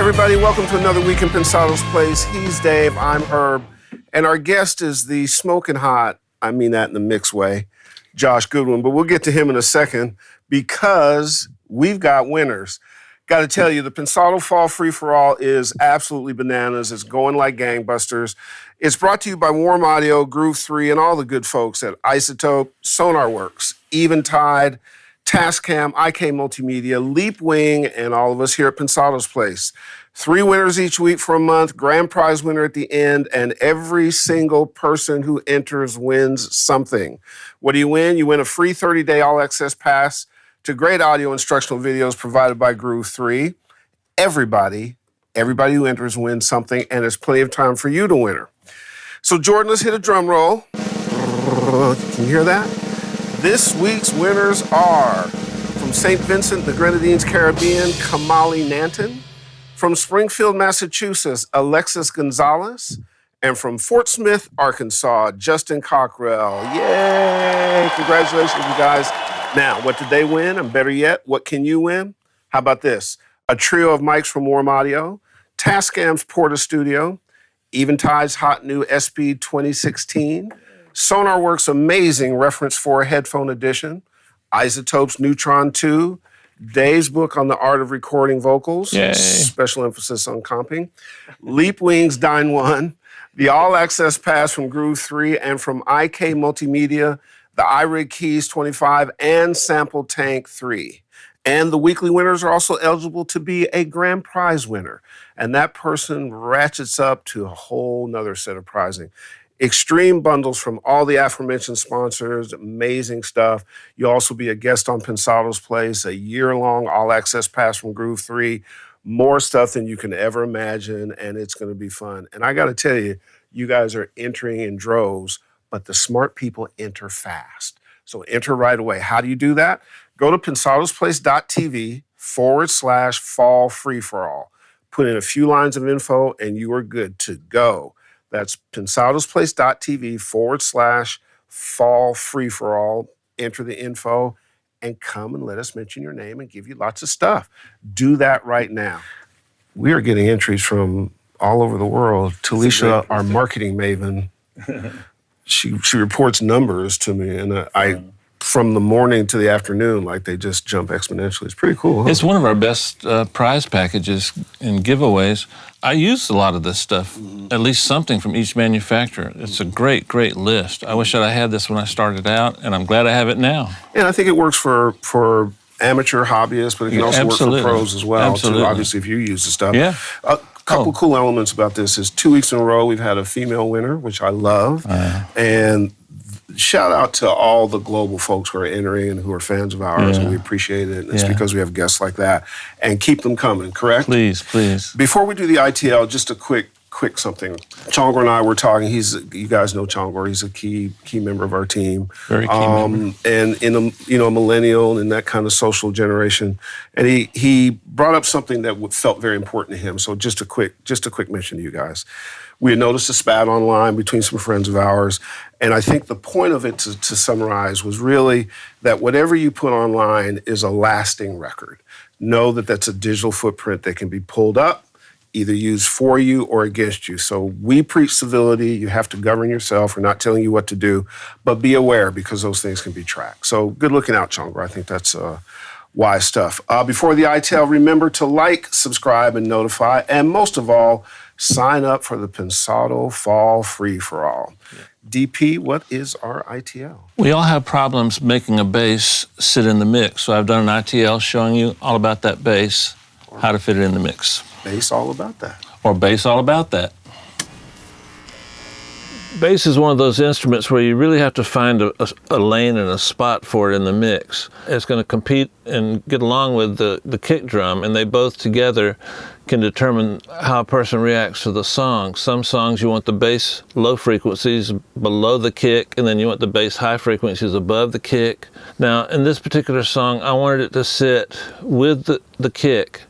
everybody. Welcome to another week in Pensado's Place. He's Dave, I'm Herb, and our guest is the smoking hot, I mean that in the mixed way, Josh Gudwin, but we'll get to him in a second because we've got winners. Got to tell you, the Pensado Fall Free-for-All is absolutely bananas. It's going like gangbusters. It's brought to you by Warm Audio, Groove 3, and all the good folks at Isotope, Sonarworks, Eventide, Tascam, IK Multimedia, Leap Wing, and all of us here at Pensado's Place. 3 winners each week for a month, grand prize winner at the end, and every single person who enters wins something. What do you win? You win a free 30-day all-access pass to great audio instructional videos provided by Groove 3. Everybody who enters wins something, and there's plenty of time for you to win. So Jordan, let's hit a drum roll. Can you hear that? This week's winners are from St. Vincent, the Grenadines, Caribbean, Kamali Nanton. From Springfield, Massachusetts, Alexis Gonzales. And from Fort Smith, Arkansas, Justin Cockrell. Yay! Congratulations, you guys. Now, what did they win? And better yet, what can you win? How about this? A trio of mics from Warm Audio, Tascam's Porta Studio, Eventide's hot new SP 2016, Sonarworks' amazing Reference 4 headphone edition, Isotope's Neutron 2, Dave's book on the art of recording vocals, Yay. Special emphasis on comping, Leap Wings Dine 1, the all-access pass from Groove 3, and from IK Multimedia, the iRig Keys 25, and Sample Tank 3. And the weekly winners are also eligible to be a grand prize winner. And that person ratchets up to a whole nother set of prizing. Extreme bundles from all the aforementioned sponsors, amazing stuff. You'll also be a guest on Pensado's Place, a year-long all-access pass from Groove 3, more stuff than you can ever imagine, and it's going to be fun. And I got to tell you, you guys are entering in droves, but the smart people enter fast. So enter right away. How do you do that? Go to pensadosplace.tv/fall free-for-all. Put in a few lines of info, and you are good to go. That's pensadosplace.tv/fall free-for-all. Enter the info and come and let us mention your name and give you lots of stuff. Do that right now. We are getting entries from all over the world. Talisha, our marketing maven, she reports numbers to me, and I from the morning to the afternoon, like they just jump exponentially. It's pretty cool. Huh? It's one of our best prize packages and giveaways. I use a lot of this stuff, at least something from each manufacturer. It's a great, great list. I wish that I had this when I started out, and I'm glad I have it now. And I think it works for amateur hobbyists, but it can also work for pros as well, too, obviously, if you use the stuff. Yeah. A couple cool elements about this is 2 weeks in a row we've had a female winner, which I love. And shout out to all the global folks who are entering and who are fans of ours, and we appreciate it. And it's because we have guests like that. And keep them coming, correct? Please, please. Before we do the ITL, just a quick something. Chongor and I were talking. You guys know Chongor. He's a key member of our team. Very key member. And in a millennial and that kind of social generation. And he brought up something that felt very important to him. So just a quick mention to you guys. We had noticed a spat online between some friends of ours, and I think the point of it, to summarize, was really that whatever you put online is a lasting record. Know that that's a digital footprint that can be pulled up, either used for you or against you. So we preach civility. You have to govern yourself. We're not telling you what to do, but be aware because those things can be tracked. So good looking out, Chongor. I think that's wise stuff. Before the ITL, remember to like, subscribe, and notify, and most of all, sign up for the Pensado Fall Free-for-All. DP, what is our ITL? We all have problems making a bass sit in the mix, so I've done an ITL showing you all about that bass, how to fit it in the mix. Bass all about that. Or bass all about that. Bass is one of those instruments where you really have to find a lane and a spot for it in the mix. It's going to compete and get along with the kick drum, and they both together can determine how a person reacts to the song. Some songs you want the bass low frequencies below the kick, and then you want the bass high frequencies above the kick. Now, in this particular song, I wanted it to sit with the kick.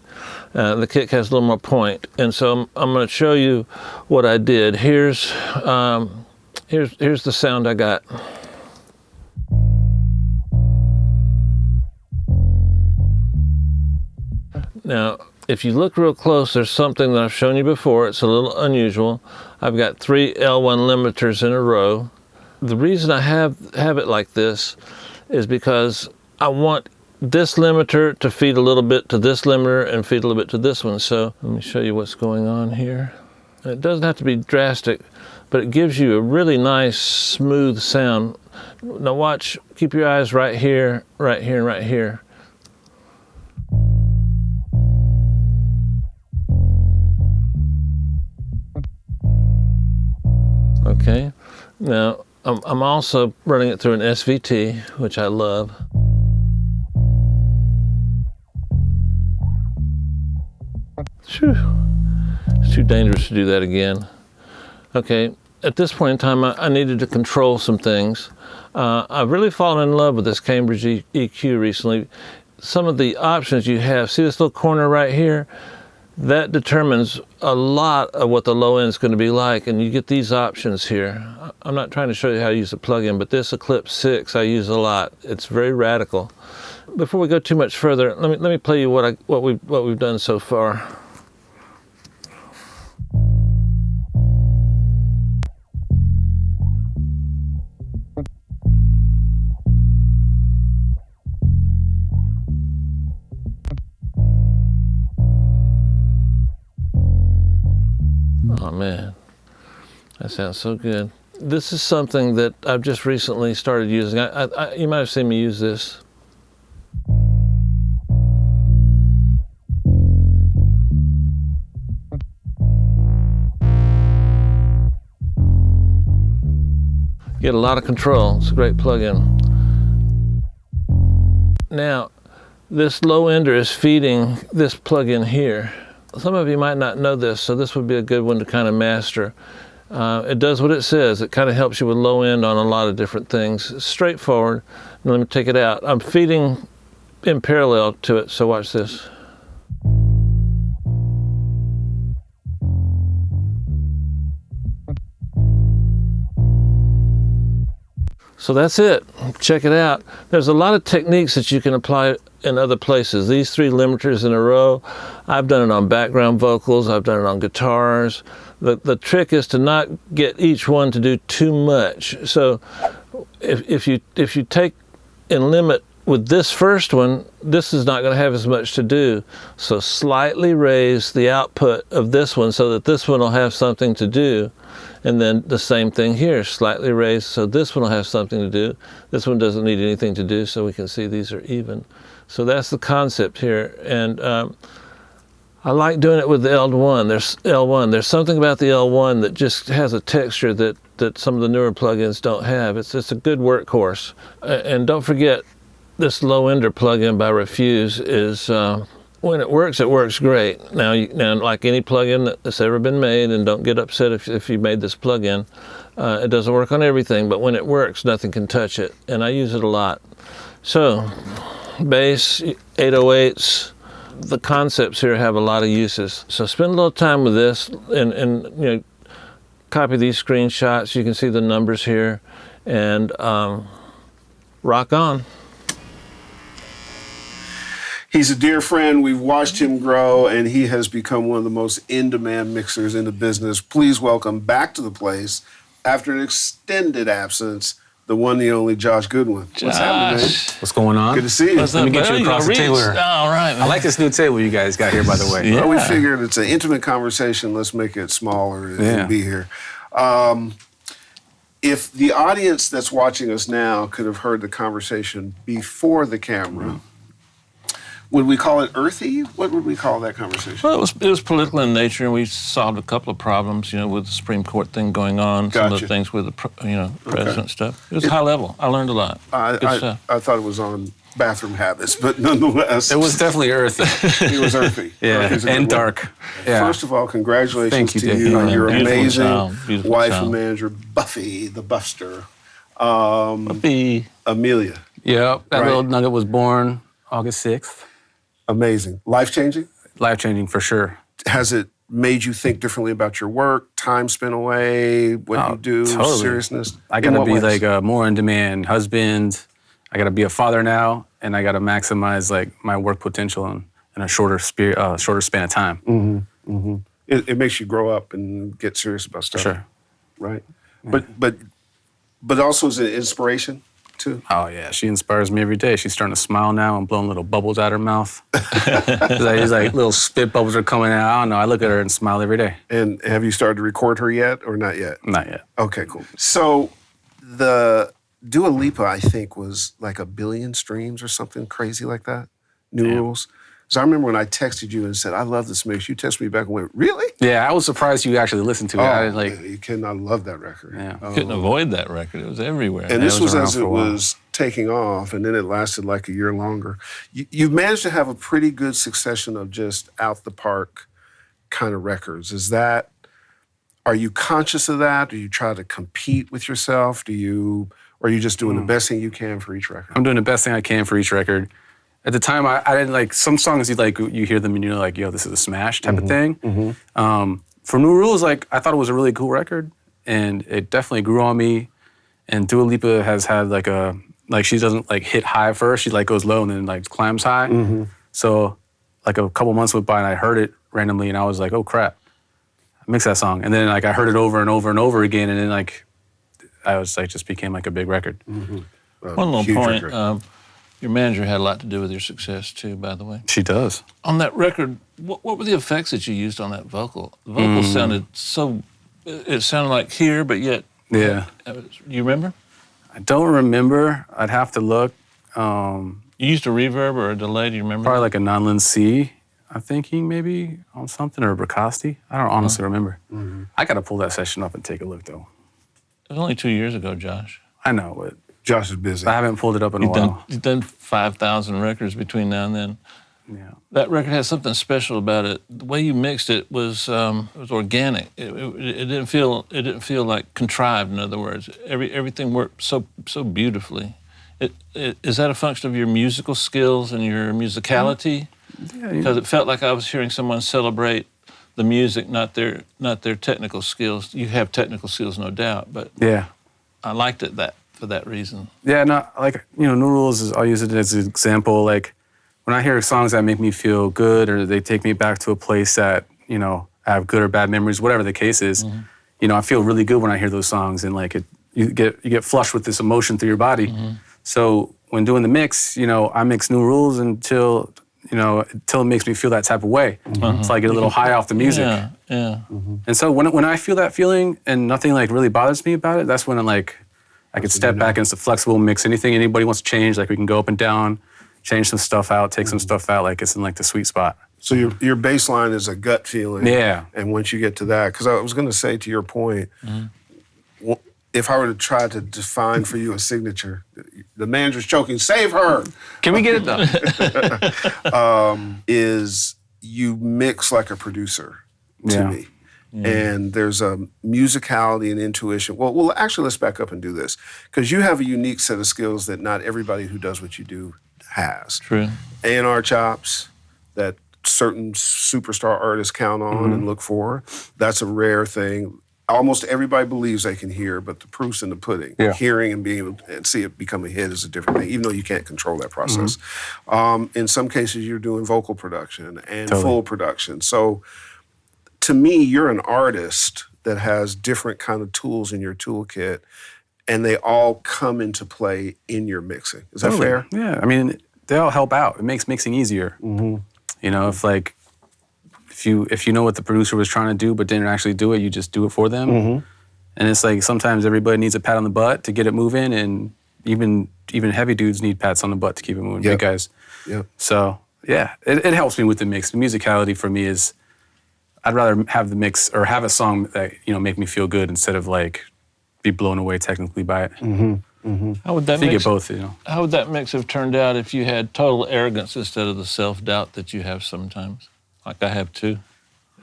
The kick has a little more point, and so I'm going to show you what I did. Here's the sound I got. Now, If you look real close, there's something that I've shown you before. It's a little unusual. I've got 3 L1 limiters in a row. The reason I have it like this is because I want this limiter to feed a little bit to this limiter and feed a little bit to this one. So let me show you what's going on here. It doesn't have to be drastic, but it gives you a really nice, smooth sound. Now watch, keep your eyes right here, right here, and right here. Okay, now I'm also running it through an SVT, which I love. Whew. It's too dangerous to do that again. Okay, at this point in time, I needed to control some things. I've really fallen in love with this Cambridge EQ recently. Some of the options you have, see this little corner right here? That determines a lot of what the low end is going to be like, and you get these options here. I'm not trying to show you how to use the plugin, but this Eclipse 6 I use a lot. It's very radical. Before we go too much further, let me play you what we've done so far. Oh man, that sounds so good. This is something that I've just recently started using. You might have seen me use this. You get a lot of control. It's a great plugin. Now, this low ender is feeding this plugin here. Some of you might not know this, so this would be a good one to kind of master. It does what it says. It kind of helps you with low end on a lot of different things. It's straightforward. Now let me take it out. I'm feeding in parallel to it, so watch this. So that's it. Check it out. There's a lot of techniques that you can apply in other places. These 3 limiters in a row, I've done it on background vocals, I've done it on guitars. The trick is to not get each one to do too much. So if you take and limit with this first one, this is not going to have as much to do. So slightly raise the output of this one so that this one will have something to do. And then the same thing here, slightly raised, so this one will have something to do. This one doesn't need anything to do, so we can see these are even. So that's the concept here. And I like doing it with the L1. There's something about the L1 that just has a texture that some of the newer plugins don't have. It's a good workhorse. And don't forget, this low ender plugin by Refuse is, when it works great. Now, like any plugin that's ever been made, and don't get upset if you made this plugin, it doesn't work on everything, but when it works, nothing can touch it, and I use it a lot. So, bass, 808s, the concepts here have a lot of uses. So spend a little time with this, and you know, copy these screenshots. You can see the numbers here, and rock on. He's a dear friend. We've watched him grow, and he has become one of the most in-demand mixers in the business. Please welcome back to the place, after an extended absence, the one, the only Josh Gudwin. What's happening, man? What's going on? Good to see you. Let me get you across the table. All right, man. I like this new table you guys got here, by the way. Yeah. Well, we figured it's an intimate conversation. Let's make it smaller and be here. If the audience that's watching us now could have heard the conversation before the camera, would we call it earthy? What would we call that conversation? Well, it was political in nature, and we solved a couple of problems, with the Supreme Court thing going on, some of the things with the, president stuff. It was high level. I learned a lot. I thought it was on bathroom habits, but nonetheless. It was definitely earthy. It was earthy. Yeah, and dark. Yeah. First of all, congratulations to Dave. you and your amazing wife child. and manager, Buffy, the Buster. Buffy. Amelia. Yeah, that little nugget was born August 6th. Amazing. Life-changing? Life-changing, for sure. Has it made you think differently about your work, time spent away, what you do, totally. seriousness? I gotta be like a more in-demand husband. I gotta be a father now, and I gotta maximize like my work potential and in a shorter span of time. It makes you grow up and get serious about stuff. Sure. Right. But also is it inspiration too? Oh yeah, she inspires me every day. She's starting to smile now and blowing little bubbles out her mouth. These like little spit bubbles are coming out. I don't know. I look at her and smile every day. And have you started to record her yet or not yet? Not yet. Okay, cool. So the Dua Lipa, I think, was like 1 billion streams or something crazy like that. New Rules. So I remember when I texted you and said, I love this mix. You texted me back and went, really? Yeah, I was surprised you actually listened to it. I didn't, you cannot love that record. Yeah. Couldn't avoid that record. It was everywhere. And this was around as for it a while. was taking off, and then it lasted like a year longer. You've managed to have a pretty good succession of just out the park kind of records. Are you conscious of that? Do you try to compete with yourself? Or are you just doing the best thing you can for each record? I'm doing the best thing I can for each record. At the time, I didn't like some songs. You hear them and you're like, "Yo, this is a smash" type of thing. For New Rules, like I thought it was a really cool record, and it definitely grew on me. And Dua Lipa has had she doesn't like hit high first. She like goes low and then like climbs high. So like a couple months went by and I heard it randomly and I was like, "Oh crap, I mixed that song." And then like I heard it over and over and over again, and then like I was like just became like a big record. One little point. Your manager had a lot to do with your success too, by the way. She does. On that record, what were the effects that you used on that vocal? The vocal sounded it sounded like here, but yet... Yeah. You remember? I don't remember. I'd have to look. You used a reverb or a delay, do you remember? Probably like a non-lens C, I'm thinking maybe on something, or a Bricasti. I don't honestly remember. I gotta pull that session up and take a look though. It was only 2 years ago, Josh. I know, but Josh is busy. I haven't pulled it up in a while. You've done 5,000 records between now and then. Yeah. That record has something special about it. The way you mixed it was organic. It didn't feel like contrived. In other words, everything worked so beautifully. Is that a function of your musical skills and your musicality? Yeah. Because it felt like I was hearing someone celebrate the music, not their technical skills. You have technical skills, no doubt, but Yeah. I liked it for that reason. Yeah, no, like, New Rules I'll use it as an example. Like, when I hear songs that make me feel good or they take me back to a place that, I have good or bad memories, whatever the case is, I feel really good when I hear those songs and like you get flushed with this emotion through your body. So when doing the mix, I mix New Rules until it makes me feel that type of way. So I get a little high off the music. Yeah. And so when I feel that feeling and nothing like really bothers me about it, that's when I could step back and it's a flexible mix. Anything anybody wants to change, like we can go up and down, change some stuff out, take some stuff out, like it's in like the sweet spot. So your baseline is a gut feeling. Yeah. And once you get to that, because I was going to say to your point, if I were to try to define for you a signature, the manager's choking, save her, Can we get it done? is you mix like a producer to Yeah. me. And there's a musicality and intuition. Well, actually, let's back up and do this. Because you have a unique set of skills that not everybody who does what you do has. True. A&R chops that certain superstar artists count on and look for. That's a rare thing. Almost everybody believes they can hear, but the proof's in the pudding. Yeah. Hearing and being able to see it become a hit is a different thing, even though you can't control that process. In some cases, you're doing vocal production and full production. So to me, you're an artist that has different kind of tools in your toolkit, and they all come into play in your mixing. Is that fair? Yeah, I mean, they all help out. It makes mixing easier. If you know what the producer was trying to do but didn't actually do it, you just do it for them. And it's like sometimes everybody needs a pat on the butt to get it moving, and even heavy dudes need pats on the butt to keep it moving, big guys. Yep. So, yeah, it helps me with the mix. The musicality for me is, I'd rather have the mix or have a song that, make me feel good instead of like be blown away technically by it. How would that So you mix, get both, How would that mix have turned out if you had total arrogance instead of the self-doubt that you have sometimes? Like I have too.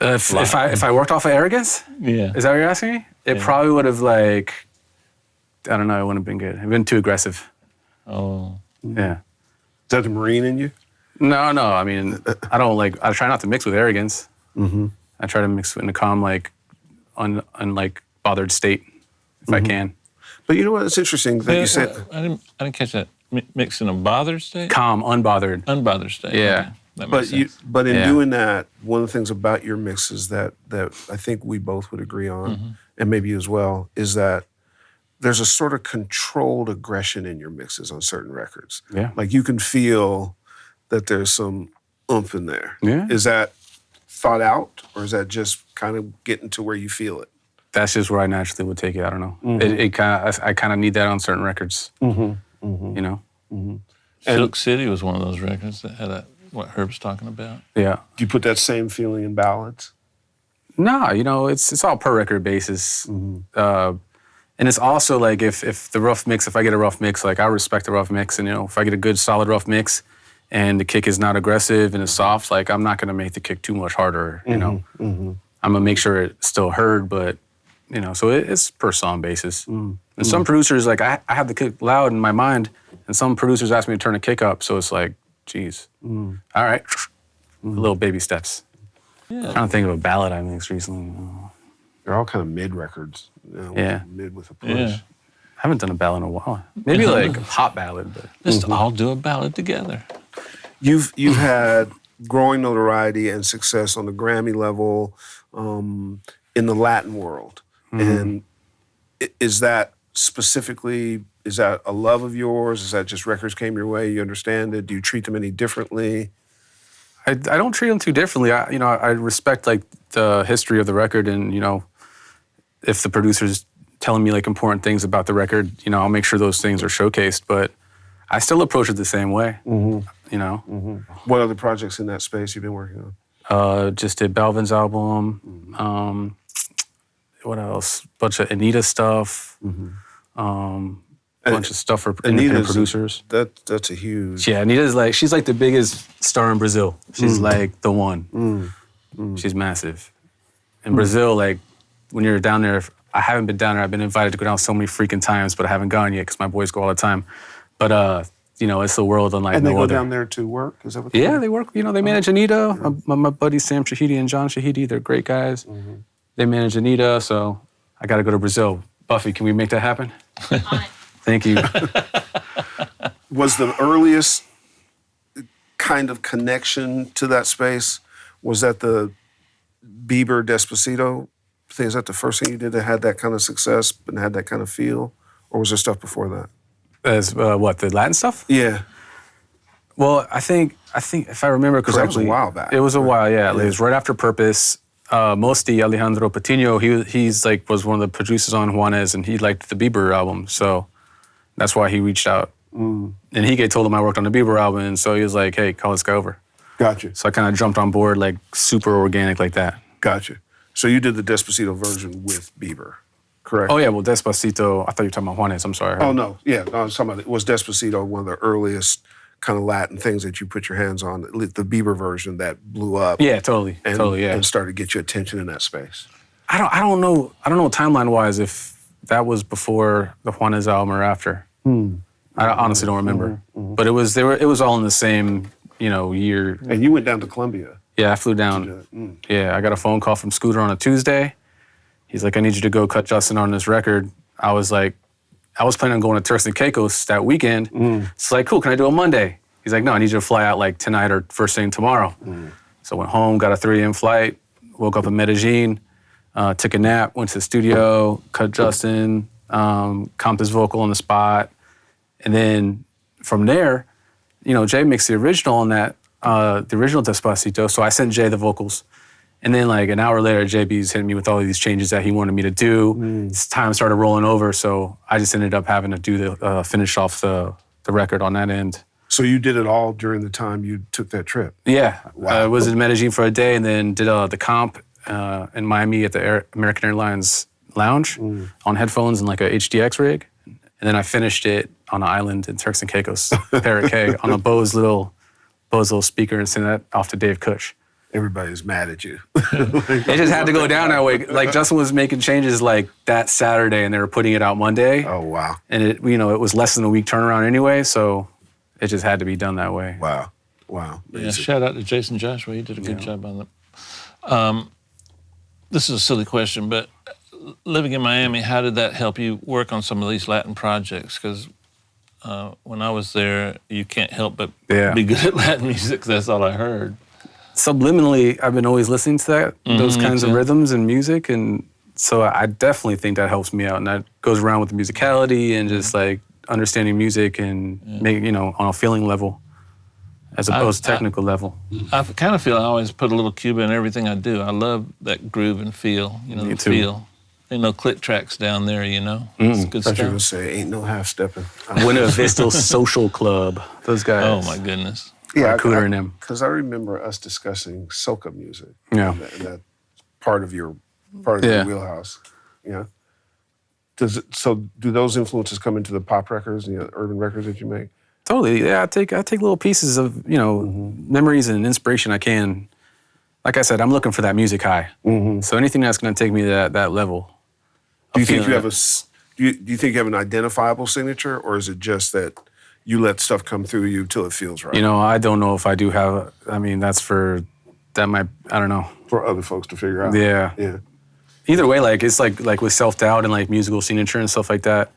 If I worked off of arrogance? Yeah. Is that what you're asking me? It probably would have I don't know, it wouldn't have been good. It'd been too aggressive. Oh. Yeah. Is that the Marine in you? No, I mean, I try not to mix with arrogance. I try to mix in a calm, unlike bothered state, if I can. But you know what? It's interesting that you said. I didn't catch that. Mix in a bothered state? Calm, unbothered. Unbothered state. Yeah. Okay. That makes sense. But in doing that, one of the things about your mixes that I think we both would agree on, and maybe you as well, is that there's a sort of controlled aggression in your mixes on certain records. Yeah. Like you can feel that there's some oomph in there. Yeah. Is that thought out, or is that just kind of getting to where you feel it? That's just where I naturally would take it. I don't know. I kind of need that on certain records. You know. Silk City was one of those records that had what Herb's talking about. Yeah. Do you put that same feeling in ballads? Nah, you know, it's all per record basis. And it's also like if I get a rough mix, like I respect the rough mix, and you know, if I get a good solid rough mix and the kick is not aggressive and it's soft, like I'm not gonna make the kick too much harder, you know. I'm gonna make sure it's still heard, but you know, so it's per song basis. And some producers, like I have the kick loud in my mind, and some producers ask me to turn the kick up, so it's like, geez, all right, little baby steps. Yeah. I'm trying to think of a ballad I mixed recently. They're all kind of mid records. You know, mid with a push. Yeah. I haven't done a ballad in a while. Maybe like a pop ballad, but Let's all do a ballad together. You've had growing notoriety and success on the Grammy level in the Latin world. And is that specifically, is that a love of yours? Is that just records came your way, you understand it? Do you treat them any differently? I don't treat them too differently. I respect like the history of the record, and you know, if the producer's telling me like important things about the record, you know, I'll make sure those things are showcased. But I still approach it the same way. You know. What other projects in that space you've been working on? Just did Balvin's album. What else? Bunch of Anita stuff. Bunch of stuff for independent producers. That's a huge. Yeah, Anita's like, she's like the biggest star in Brazil. She's like the one. She's massive. In Brazil, like when you're down there, I haven't been down there. I've been invited to go down so many freaking times, but I haven't gone yet because my boys go all the time. But you know, it's a world unlike no other. And they go down there to work? Is that what Yeah, they work. You know, they manage Anita. My buddies Sam Shahidi and John Shahidi, they're great guys. They manage Anita, so I got to go to Brazil. Buffy, can we make that happen? On it. Thank you. Was the earliest kind of connection to that space, was that the Bieber Despacito thing? Is that the first thing you did that had that kind of success and had that kind of feel? Or was there stuff before that? As what, the Latin stuff? Yeah. Well, I think if I remember correctly, that was a while back. It was a while, yeah. It was right after Purpose. Mostly Alejandro Patino, he's like was one of the producers on Juanes, and he liked the Bieber album, so that's why he reached out. And he told him I worked on the Bieber album, and so he was like, "Hey, call this guy over." Gotcha. So I kind of jumped on board, like super organic, like that. Gotcha. So you did the Despacito version with Bieber, correct? Oh yeah, well Despacito. I thought you were talking about Juanes. I'm sorry. Oh no, yeah, no, I was talking about, was Despacito one of the earliest kind of Latin things that you put your hands on, the Bieber version that blew up? Yeah, totally, yeah. And started to get your attention in that space. I don't know timeline wise if that was before the Juanes album or after. I honestly don't remember. But it was all in the same, you know, year. And you went down to Columbia. Yeah, I flew down. Yeah, I got a phone call from Scooter on a Tuesday. He's like, "I need you to go cut Justin on this record." I was like, I was planning on going to Turks and Caicos that weekend. It's like, "Cool, can I do it Monday?" He's like, "No, I need you to fly out like tonight or first thing tomorrow." So I went home, got a 3 a.m. flight, woke up in Medellin, took a nap, went to the studio, cut Justin, comped his vocal on the spot. And then from there, you know, Jay mixed the original on that, the original Despacito. So I sent Jay the vocals. And then like an hour later, JB's hitting me with all of these changes that he wanted me to do. His time started rolling over, so I just ended up having to do the finish off the record on that end. So you did it all during the time you took that trip? Yeah. Wow. I was in Medellin for a day and then did the comp in Miami at the American Airlines lounge on headphones and like a HDX rig. And then I finished it on an island in Turks and Caicos, Parrot K, on a Bose little speaker and sent that off to Dave Kush. Everybody's mad at you. It just had to go down that way. Like Justin was making changes like that Saturday and they were putting it out Monday. Oh, wow. And it was less than a week turnaround anyway, so it just had to be done that way. Wow. Yeah, shout out to Jason Joshua. He did a good job on that. This is a silly question, but living in Miami, how did that help you work on some of these Latin projects? Because when I was there, you can't help but Yeah. be good at Latin music. That's all I heard. Subliminally, I've been always listening to that, those kinds of too. rhythms and music, and so I definitely think that helps me out, and that goes around with the musicality and just like understanding music and making, on a feeling level as opposed to technical level. I kind of feel I always put a little Cuba in everything I do. I love that groove and feel, Me the too. feel. Ain't no click tracks down there, It's good Thought you were stuff. gonna say, ain't no half-stepping. Buena Vista Social Club, those guys. Oh my goodness. Cooler than them. Because I remember us discussing soca music. Yeah. And that part of your wheelhouse. Yeah. So do those influences come into the pop records and the urban records that you make? Totally. Yeah, I take little pieces of, memories and inspiration I can. Like I said, I'm looking for that music high. So anything that's going to take me to that level. Do you think you have do you think you have an identifiable signature, or is it just that you let stuff come through you till it feels right? I don't know if I do have, I don't know. For other folks to figure out. Yeah. Yeah. Either way, it's like with self-doubt and like musical signature and stuff like that,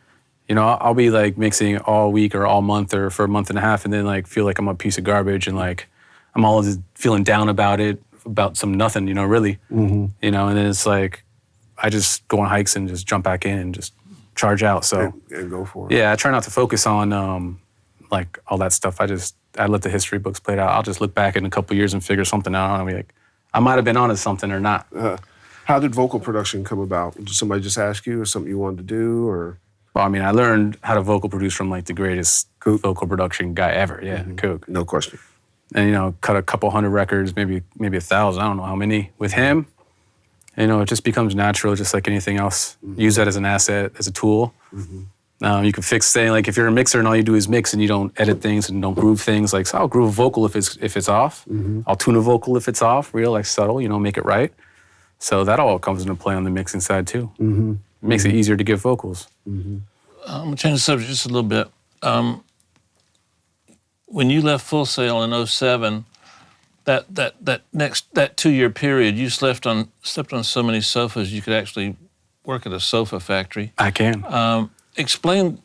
I'll be like mixing all week or all month or for a month and a half and then like feel like I'm a piece of garbage and like I'm all just feeling down about it, about some nothing, really. And then it's like I just go on hikes and just jump back in and just charge out. So And go for it. yeah, I try not to focus on like all that stuff. I let the history books play it out. I'll just look back in a couple years and figure something out and I'll be like, I might have been onto something or not. How did vocal production come about? Did somebody just ask you, or something you wanted to do, or? Well, I learned how to vocal produce from like the greatest vocal production guy ever. Yeah, Cook. No question. And cut a couple hundred records, maybe 1,000. I don't know how many with him. It just becomes natural, just like anything else. Use that as an asset, as a tool. You can fix things like if you're a mixer and all you do is mix and you don't edit things and don't groove things. Like so I'll groove a vocal if it's off. I'll tune a vocal if it's off, real like subtle. Make it right. So that all comes into play on the mixing side too. It makes it easier to get vocals. I'm going to change the subject just a little bit. When you left Full Sail in 2007, that 2-year period, you slept on so many sofas you could actually work at a sofa factory. I can. Explain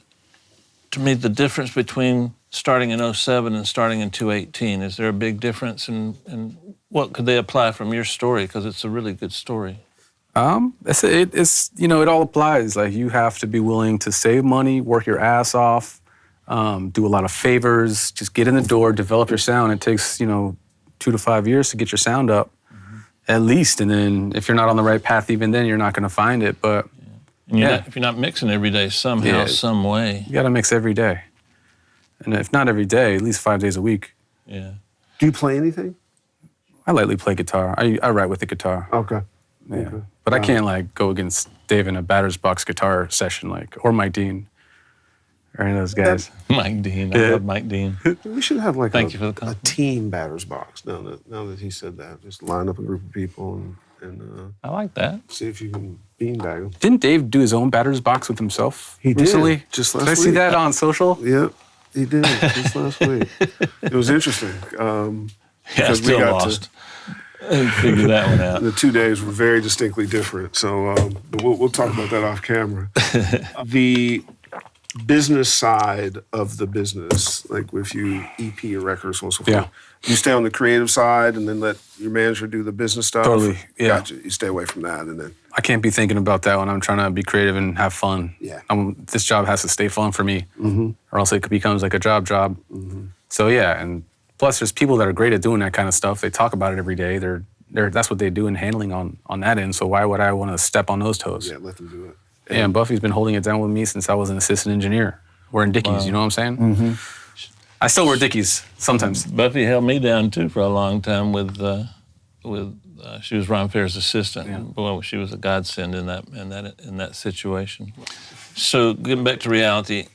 to me the difference between starting in 2007 and starting in 2018. Is there a big difference, and what could they apply from your story? Because it's a really good story. It all applies. Like you have to be willing to save money, work your ass off, do a lot of favors, just get in the door, develop your sound. It takes 2 to 5 years to get your sound up, at least. And then if you're not on the right path, even then you're not going to find it. But and if you're not mixing every day somehow, some way, you got to mix every day. And if not every day, at least 5 days a week. Yeah. Do you play anything? I lightly play guitar. I write with the guitar. Okay. Yeah. Okay. But I can't like go against Dave in a batter's box guitar session or Mike Dean or any of those guys. Mike Dean. I love Mike Dean. We should have like Thank you for the a compliment. team batter's box. Now that he said that, just line up a group of people and I like that. see if you can beanbag them. Didn't Dave do his own batter's box with himself recently? Just last Did I see week. that on social? Yep, he did just last week. It was interesting. Yeah, Because we still got lost. Figure that one out. The 2 days were very distinctly different. So but we'll talk about that off camera. The business side of the business, like if you EP your records and so forth, Yeah. you stay on the creative side and then let your manager do the business stuff? Totally, yeah. Gotcha. You stay away from that and then... I can't be thinking about that when I'm trying to be creative and have fun. Yeah. This job has to stay fun for me, or else it becomes like a job. So yeah, and plus there's people that are great at doing that kind of stuff. They talk about it every day. That's what they do in handling on that end. So why would I want to step on those toes? Yeah, let them do it. Yeah, and Buffy's been holding it down with me since I was an assistant engineer. Wearing Dickies, you know what I'm saying? I still wear Dickies sometimes. Buffy held me down too for a long time with she was Ron Fair's assistant. Yeah. Boy, she was a godsend in that situation. So getting back to reality,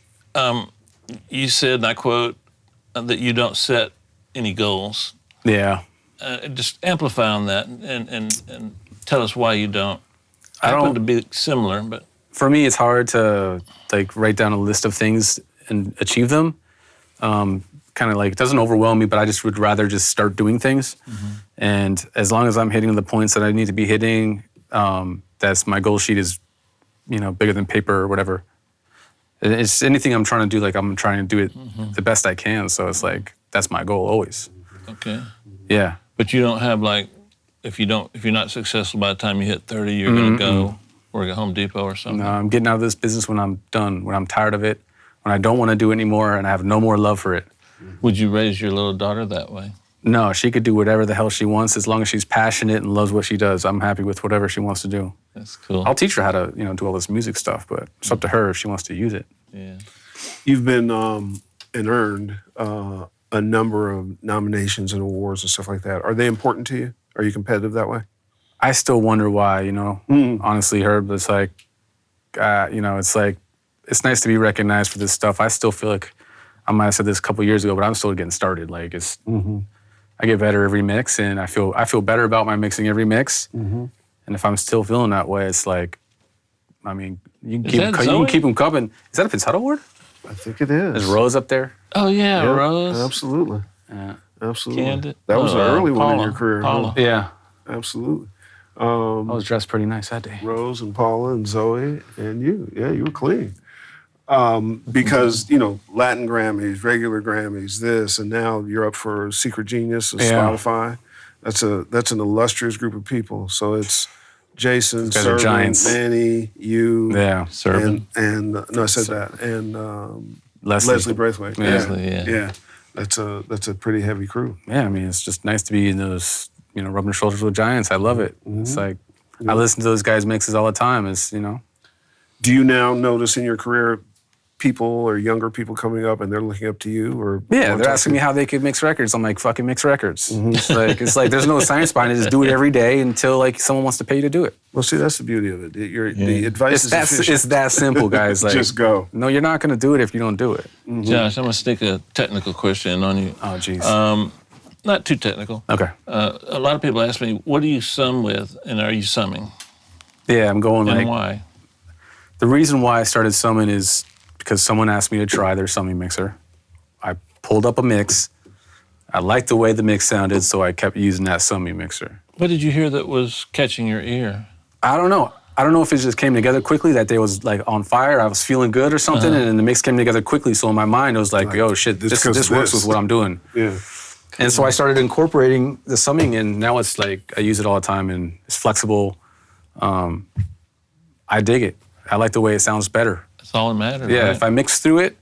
you said, and I quote, that you don't set any goals. Yeah. Just amplify on that and tell us why you don't. I happen don't- to be similar, but For me, it's hard to like write down a list of things and achieve them. Kind of like, it doesn't overwhelm me, but I just would rather just start doing things. And as long as I'm hitting the points that I need to be hitting, that's my goal sheet is, bigger than paper or whatever. It's anything I'm trying to do, like I'm trying to do it the best I can. So it's like, that's my goal always. Okay. Yeah. But you don't have like, if you're not successful by the time you hit 30, you're gonna go work at Home Depot or something? No, I'm getting out of this business when I'm done, when I'm tired of it, when I don't want to do it anymore and I have no more love for it. Would you raise your little daughter that way? No, she could do whatever the hell she wants as long as she's passionate and loves what she does. I'm happy with whatever she wants to do. That's cool. I'll teach her how to, do all this music stuff, but it's up to her if she wants to use it. Yeah. You've been and earned a number of nominations and awards and stuff like that. Are they important to you? Are you competitive that way? I still wonder why, honestly, Herb, it's like, it's nice to be recognized for this stuff. I still feel like, I might have said this a couple years ago, but I'm still getting started. Like, I get better every mix, and I feel better about my mixing every mix. And if I'm still feeling that way, it's like, I mean, you can keep them coming. Is that a Pensado award? I think it is. Is Rose up there? Oh yeah, Yep, Rose. Absolutely. Yeah. Absolutely. Candid. That was an early one in Paula. your career. Paula. Huh? Yeah. Absolutely. I was dressed pretty nice that day. Rose and Paula and Zoe and you. Yeah, you were clean. Because, Latin Grammys, regular Grammys, this, and now you're up for Secret Genius of Spotify. That's an illustrious group of people. So it's Jason, guys are Servant, giants. Manny, you, Yeah. Servant. and no, I said that, and Leslie. Braithwaite. Leslie, yeah. That's a pretty heavy crew. Yeah, I mean, it's just nice to be in those, rubbing shoulders with giants. I love it. It's like, I listen to those guys' mixes all the time. Do you now notice in your career people or younger people coming up and they're looking up to you? Or Yeah, they're asking me how they could mix records. I'm like, fucking mix records. It's like there's no science behind it. Just do it every day until someone wants to pay you to do it. Well, see, that's the beauty of it. The advice is efficient. It's that simple, guys. Like, Just go. No, you're not going to do it if you don't do it. Josh, I'm gonna stick a technical question on you. Oh, jeez. Not too technical. Okay. A lot of people ask me, what do you sum with, and are you summing? Yeah, I'm going And why? The reason why I started summing is because someone asked me to try their summing mixer. I pulled up a mix. I liked the way the mix sounded, so I kept using that summing mixer. What did you hear that was catching your ear? I don't know. I don't know if it just came together quickly, that day was like on fire, I was feeling good or something, and then the mix came together quickly, so in my mind it was like, oh shit, this works with what I'm doing. Yeah. And so I started incorporating the summing, and now it's like, I use it all the time, and it's flexible. I dig it. I like the way it sounds better. That's all that matters. Yeah, right? if I mix through it,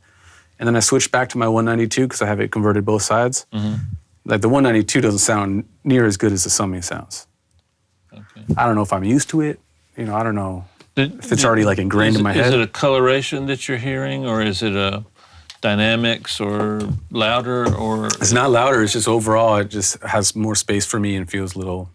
and then I switch back to my 192, because I have it converted both sides, like the 192 doesn't sound near as good as the summing sounds. Okay. I don't know if I'm used to it. I don't know if it's already like ingrained in my head. Is it a coloration that you're hearing, or is it a dynamics, or louder, or? It's not louder. It's just overall, it just has more space for me and feels a little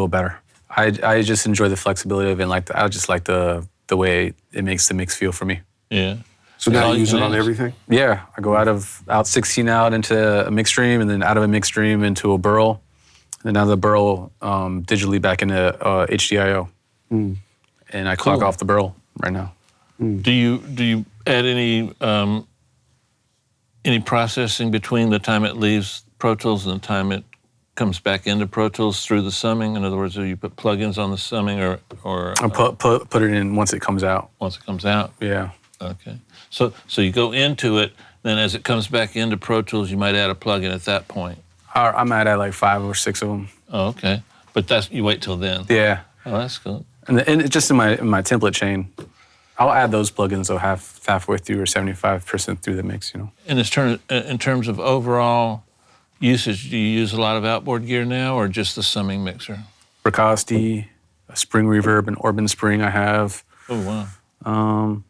better. I just enjoy the flexibility of it. And I just like the way it makes the mix feel for me. Yeah. So now you use it on everything? Yeah, I go out 16 out into a mix stream, and then out of a mix stream into a burl, and then out of the burl digitally back into HDIO. And I clock off the burl right now. Do you add any processing between the time it leaves Pro Tools and the time it comes back into Pro Tools through the summing? In other words, do you put plugins on the summing, or I put it in once it comes out. once it comes out? Yeah. Okay. So you go into it, then as it comes back into Pro Tools, you might add a plugin at that point. I might add like 5 or 6 of them. Oh, okay. But you wait till then. Yeah. Oh, that's good. And just in my template chain, I'll add those plugins though halfway through or 75% through the mix, And in terms of overall usage, do you use a lot of outboard gear now, or just the summing mixer? Bricasti, a spring reverb, an Orban spring I have. Oh, wow.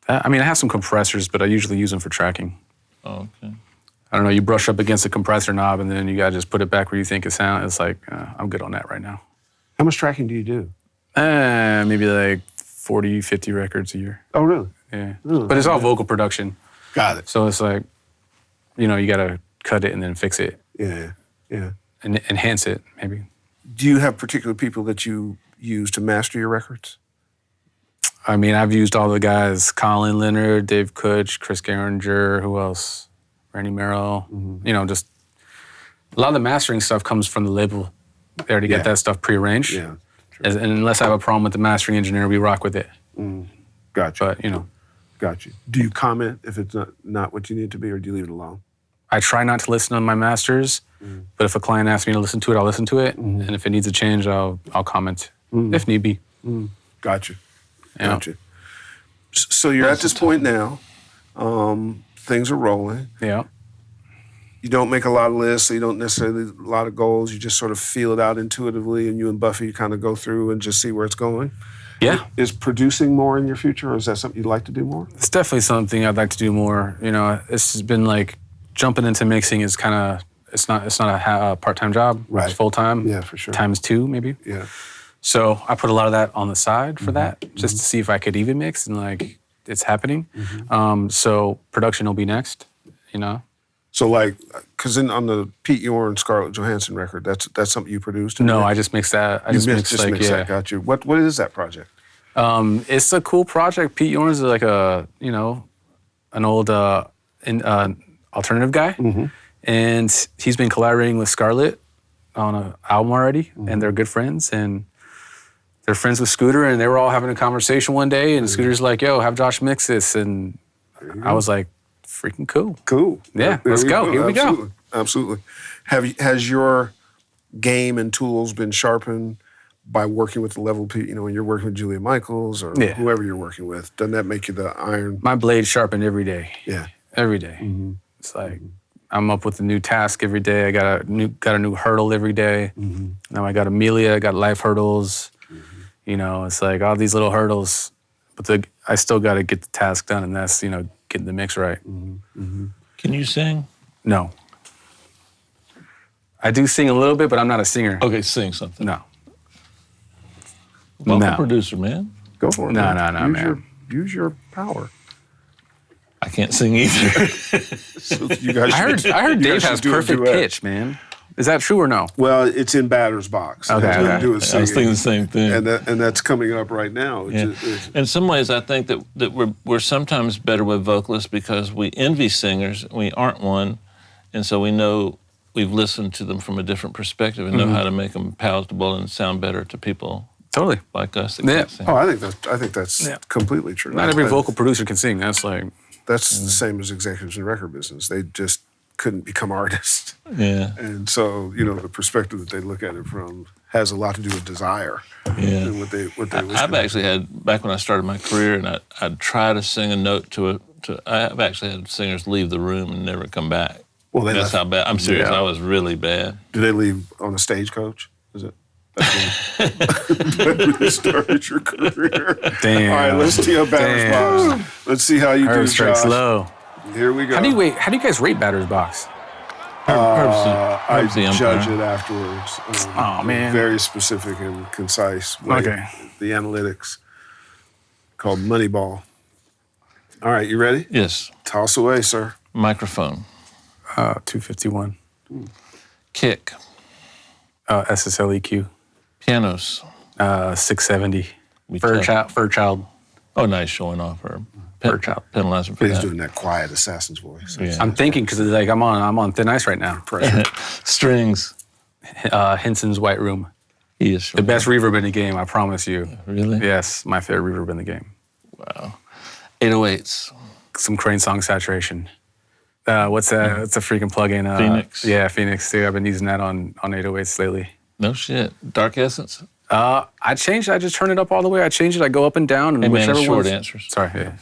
I have some compressors, but I usually use them for tracking. Oh, okay. I don't know, you brush up against the compressor knob and then you gotta just put it back where you think it sounds. It's like, I'm good on that right now. How much tracking do you do? Maybe like 40, 50 records a year. Oh, really? Yeah. Really? But it's all vocal production. Got it. So it's like, you gotta cut it and then fix it. Yeah. And enhance it, maybe. Do you have particular people that you use to master your records? I've used all the guys, Colin Leonard, Dave Kutch, Chris Geringer, who else? Randy Merrill. Just a lot of the mastering stuff comes from the label. They already get that stuff prearranged. Yeah. And unless I have a problem with the mastering engineer, we rock with it. Gotcha. But, you know. Got you. Do you comment if it's not what you need to be, or do you leave it alone? I try not to listen to my masters, but if a client asks me to listen to it, I'll listen to it. And if it needs a change, I'll comment if need be. Got you. Yeah. Got you. So you're at this point now. Things are rolling. Yeah. You don't make a lot of lists, so you don't necessarily a lot of goals. You just sort of feel it out intuitively, and you and Buffy kind of go through and just see where it's going. Yeah. Is producing more in your future, or is that something you'd like to do more? It's definitely something I'd like to do more. You know, it's been like jumping into mixing is kind of, it's not a part-time job. Right. It's full-time. Yeah, for sure. Times 2, maybe. Yeah. So I put a lot of that on the side for that, just to see if I could even mix, and like it's happening. So production will be next, you know. So like, because on the Pete Yorn, Scarlett Johansson record, that's something you produced? No, I just mixed that. I just mixed that. Got you. What is that project? It's a cool project. Pete Yorn's like an old alternative guy, and he's been collaborating with Scarlett on an album already, and they're good friends, and they're friends with Scooter, and they were all having a conversation one day, and Scooter's like, "Yo, have Josh mix this," and I was like, "Freaking cool." Cool. Yeah, let's go. Here we go. Absolutely. Has your game and tools been sharpened by working with the level of people, when you're working with Julia Michaels or whoever you're working with? Doesn't that make you the iron? My blade sharpened every day. Yeah. Every day. It's like I'm up with a new task every day. I got a new hurdle every day. Now I got Amelia, I got life hurdles. You know, it's like all these little hurdles, but I still got to get the task done, and that's, getting the mix right. Can you sing? No. I do sing a little bit, but I'm not a singer. Okay, sing something. No. Welcome, producer, man. Go for it. No, man. Use your power. I can't sing either. So you guys I heard Dave has perfect pitch, man. Is that true or no? Well, it's in Batter's box. Okay. I was thinking the same thing. And that's coming up right now. In some ways, I think that we're sometimes better with vocalists because we envy singers. We aren't one, and so we know we've listened to them from a different perspective and know how to make them palatable and sound better to people. Totally. Like us that can't sing. Oh, I think that's completely true. Not every vocal producer can sing. That's like... That's the same as executives in the record business. They just couldn't become artists. Yeah. And so, the perspective that they look at it from has a lot to do with desire. Yeah. And what they I've actually had, back when I started my career, and I'd try to sing a note I've actually had singers leave the room and never come back. Well, that's how bad. I'm serious. I was really bad. Do they leave on a stagecoach? Is it? When you started your career. Damn. All right, let's see how Batter's box. Let's see how you do, strikes Josh. low. Here we go. How do you guys rate Batter's box? I judge it afterwards. Oh, man. Very specific and concise way. Okay. The analytics called Moneyball. All right, you ready? Yes. Toss away, sir. Microphone. 251. Kick. SSL EQ. Pianos. 670. Fairchild. Oh, nice, showing off her Fairchild. Penalizing for He's that. doing that quiet assassin's voice. Yeah. I'm thinking because like I'm on thin ice right now. Pressure. Strings. Henson's White Room. He is The best reverb in the game, I promise you. Really? Yes, my favorite reverb in the game. Wow. 808s. Some Crane Song Saturation. What's that? It's a freaking plugin. Phoenix. Yeah, Phoenix too. I've been using that on 808s lately. No shit. Dark Essence. I changed it. I just turn it up all the way. I change it. I go up and down. And whichever short one's... answers. Sorry, yeah.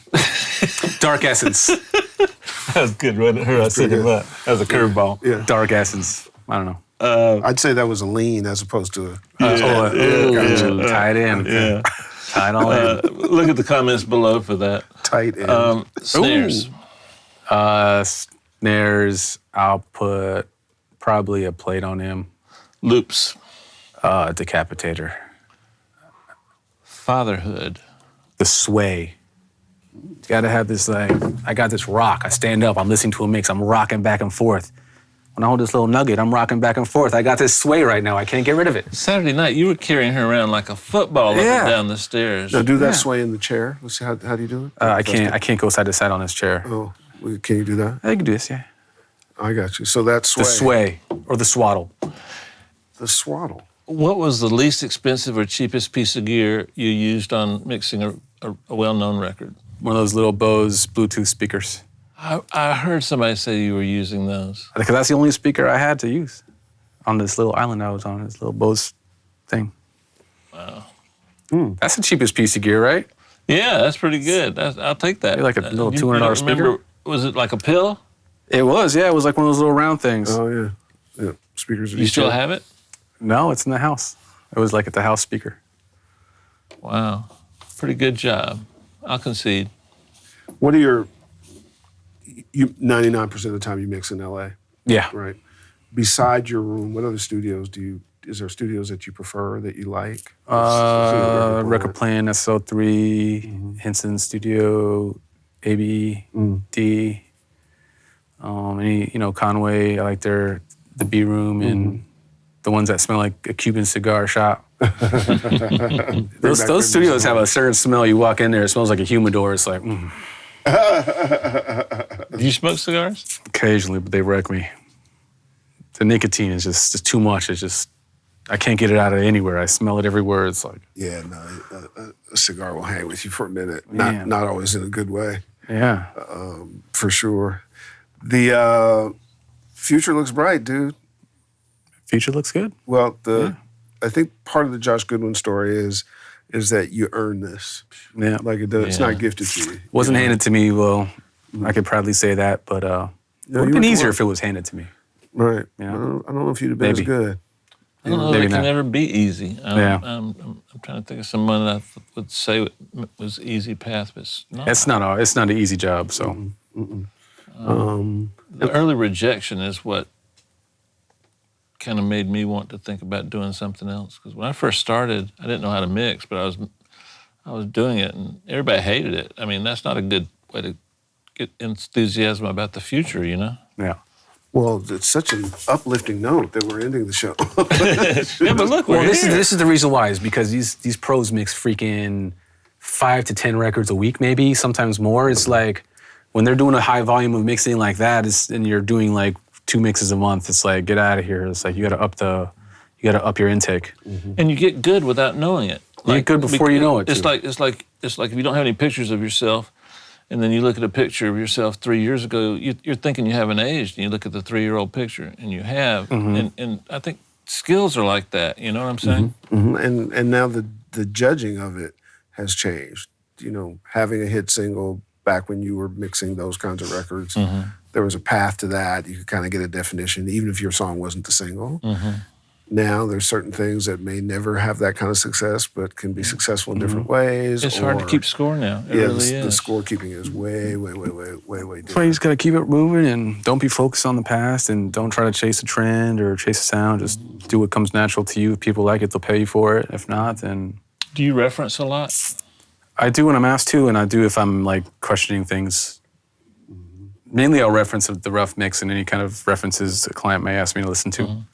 Dark Essence. That was good, wasn't it? I said that. That was a curveball. Yeah. Dark Essence. I don't know. I'd say that was a lean as opposed to a... Tie it in. Yeah. Tie it all in. Look at the comments below for that. Tight end. Snares. Snares, I'll put probably a plate on him. Loops. Decapitator. Fatherhood. The sway. You gotta have this, like, I got this rock. I stand up, I'm listening to a mix, I'm rocking back and forth. When I hold this little nugget, I'm rocking back and forth. I got this sway right now, I can't get rid of it. Saturday night, you were carrying her around like a football up and down the stairs. Now do that sway in the chair. Let's see, how do you do it? I can't go side to side on this chair. Oh, can you do that? I can do this, yeah. I got you. So that's sway. The sway, or the swaddle. The swaddle. What was the least expensive or cheapest piece of gear you used on mixing a well-known record? One of those little Bose Bluetooth speakers. I heard somebody say you were using those. Because that's the only speaker I had to use on this little island I was on, this little Bose thing. Wow. That's the cheapest piece of gear, right? Yeah, that's pretty good. I'll take that. Like a little $200 you don't speaker? remember, was it like a pill? It was, yeah. It was like one of those little round things. Oh, yeah. Yeah, speakers. You still have it? No, it's in the house. It was like at the house speaker. Wow. Pretty good job. I'll concede. What are your... 99% of the time you mix in L.A., Yeah. right? Besides your room, what other studios is there studios that you prefer, that you like? Record Plan, SO3, Henson Studio, AB, D, any, Conway. I like the B Room and the ones that smell like a Cuban cigar shop. those studios have a certain smell. You walk in there, it smells like a humidor. It's like, Do you smoke cigars? Occasionally, but they wreck me. The nicotine is just too much. It's just, I can't get it out of anywhere. I smell it everywhere. It's like... Yeah, no, a cigar will hang with you for a minute. Man. Not always in a good way. Yeah. For sure. The future looks bright, dude. Future looks good. Well, I think part of the Josh Gudwin story is that you earn this. Yeah. Like it does. It's not gifted to you. Wasn't handed to me. Well, I could proudly say that, but it would have been easier if it was handed to me. Right. Yeah. I don't know if you'd have been as good. I don't know. Maybe It can not. never be easy. Yeah. I'm trying to think of someone that I would say was easy path, but it's not. It's not an easy job. So The early rejection is what kind of made me want to think about doing something else. Because when I first started, I didn't know how to mix, but I was doing it, and everybody hated it. I mean, that's not a good way to get enthusiasm about the future, yeah. Well, it's such an uplifting note that we're ending the show. Yeah, but look, Well, this is the reason why, is because these pros mix freaking 5 to 10 records a week, maybe sometimes more. It's like when they're doing a high volume of mixing like that, and you're doing like 2 mixes a month. It's like, get out of here. It's like you got to up your intake. And you get good without knowing it. You get good before you know it. It's too. like if you don't have any pictures of yourself, and then you look at a picture of yourself 3 years ago, you're thinking you haven't aged, and you look at the 3-year-old picture, and you have. And I think skills are like that. You know what I'm saying? And now the judging of it has changed. Having a hit single back when you were mixing those kinds of records, there was a path to that. You could kind of get a definition, even if your song wasn't the single. Now there's certain things that may never have that kind of success, but can be successful in different ways. It's hard to keep score now. It really is. The scorekeeping is way different. So you just got to keep it moving and don't be focused on the past and don't try to chase a trend or chase a sound. Just do what comes natural to you. If people like it, they'll pay you for it. If not, then... Do you reference a lot? I do when I'm asked to, and I do if I'm like questioning things. Mainly I'll reference the rough mix and any kind of references a client may ask me to listen to.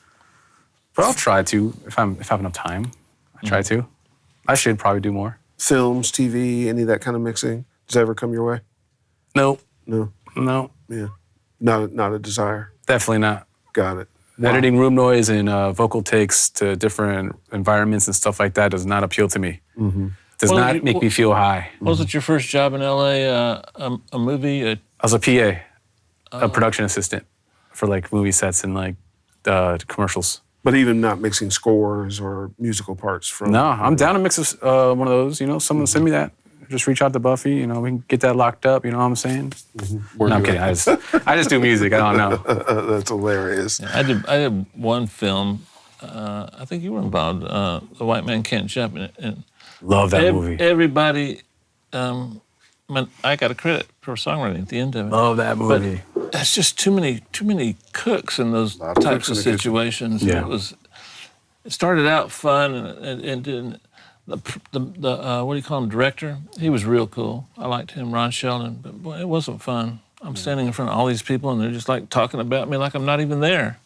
But I'll try to, if I have enough time, I try to. I should probably do more. Films, TV, any of that kind of mixing? Does that ever come your way? No. No. Yeah. Not a desire. Definitely not. Got it. Editing room noise and vocal takes to different environments and stuff like that does not appeal to me. Does not make me feel high. Wasn't your first job in L.A. A movie? I was a PA, a production assistant for like movie sets and like commercials. But even not mixing scores or musical parts from... No, I'm down to mix one of those. Someone send me that. Just reach out to Buffy. We can get that locked up. You know what I'm saying? No, I'm kidding. I just do music. I don't know. That's hilarious. Yeah, I did one film. I think you were involved. The White Man Can't Jump. And love that movie. Everybody... I got a credit for songwriting at the end of it. Love that movie. But that's just too many cooks in those types of situations. Yeah. It started out fun, and then the what do you call him, director? He was real cool. I liked him, Ron Sheldon, but boy, it wasn't fun. I'm standing in front of all these people, and they're just like talking about me like I'm not even there.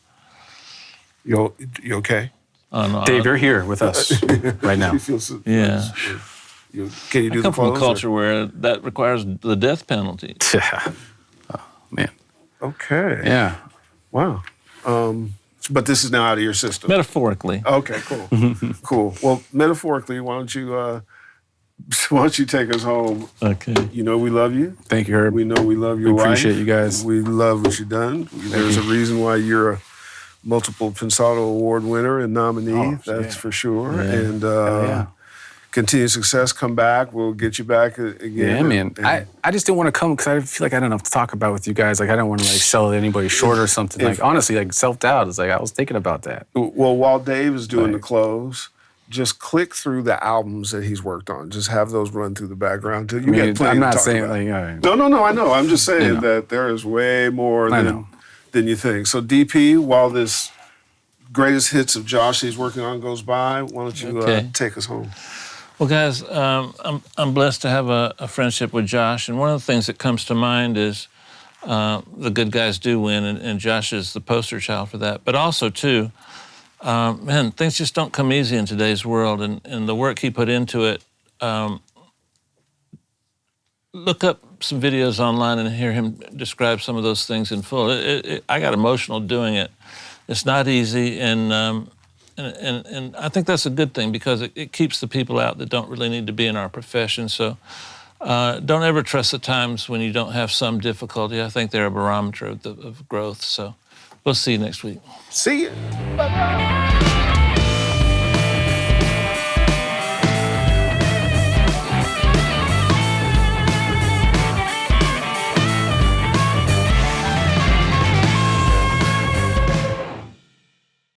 You okay? Oh, no, Dave, you're here with us right now. Yeah. Can you do I come the from a close, culture where that requires the death penalty. Yeah. Oh, man. Okay. Yeah. Wow. But this is now out of your system. Metaphorically. Okay, cool. Cool. Well, metaphorically, why don't you take us home? Okay. You know we love you. Thank you, Herb. We know we love your wife. Appreciate you guys. We love what you've done. There's a reason why you're a multiple Pensado Award winner and nominee, that's for sure. Yeah. And continued success, come back. We'll get you back again. Yeah, man. I just didn't want to come because I feel like I don't have to talk about with you guys. Like, I don't want to, like, sell anybody short or something. Like, honestly, like, self-doubt is like, I was thinking about that. Well, while Dave is doing the close, just click through the albums that he's worked on. Just have those run through the background. You get plenty I'm not to talk saying, about. like, all right. No, I know. I'm just saying that there is way more than you think. So, DP, while this greatest hits of Josh he's working on goes by, why don't you take us home? Well, guys, I'm blessed to have a friendship with Josh, and one of the things that comes to mind is the good guys do win, and Josh is the poster child for that. But also, too, man, things just don't come easy in today's world, and the work he put into it. Look up some videos online and hear him describe some of those things in full. I got emotional doing it. It's not easy, and I think that's a good thing because it keeps the people out that don't really need to be in our profession. So don't ever trust the times when you don't have some difficulty. I think they're a barometer of growth. So we'll see you next week. See you. Bye-bye.